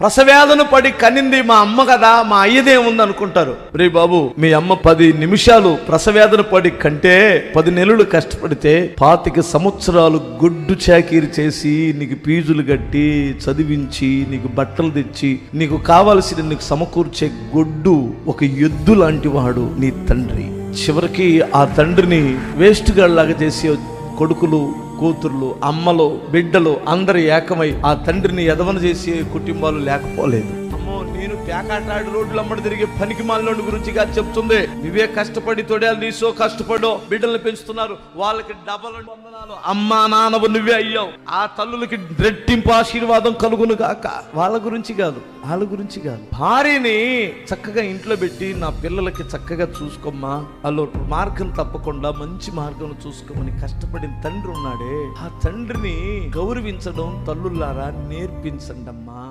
ప్రసవేదన పడి కనింది మా అమ్మ కదా, మా అయ్యదే ఉంది అనుకుంటారు. రే బాబు, మీ అమ్మ 10 నిమిషాలు ప్రసవేదన పడి కంటే 10 నెలలు కష్టపడితే 25 సంవత్సరాలు గొడ్డు చాకిరి చేసి నీకు ఫీజులు కట్టి చదివించి నీకు బట్టలు తెచ్చి నీకు కావలసిన నీకు సమకూర్చే గొడ్డు ఒక ఎద్దు లాంటి వాడు నీ తండ్రి. చివరికి ఆ తండ్రిని వేస్ట్ గాళ్ళలాగా చేసి కొడుకులు, కూతుర్లు, అమ్మలు, బిడ్డలు అందరు ఏకమై ఆ తండ్రిని ఎదవన చేసే కుటుంబాలు లేకపోలేదు. అమ్మో, నేను పేకాటాడు రోడ్లు అమ్మడి తిరిగే పనికి మాలినోడి గురించి కాదు చెప్తుంది. నువ్వే కష్టపడి తొడేలు నీసో కష్టపడో బిడ్డల్ని పెంచుతున్నారు, వాళ్ళకి డబల్ వందనాలు. అమ్మా నాన్నవు నువ్వే అయ్యావు, ఆ తల్లులకి రెట్టింపు ఆశీర్వాదం కలుగును గాక. వాళ్ళ గురించి కాదు. భార్యని చక్కగా ఇంట్లో పెట్టి నా పిల్లలకి చక్కగా చూసుకోమ్మా, వాళ్ళు మార్గం తప్పకుండా మంచి మార్గం చూసుకోమని కష్టపడిన తండ్రి ఉన్నాడే, ఆ తండ్రిని గౌరవించడం తల్లులారా నేర్పించండి అమ్మా.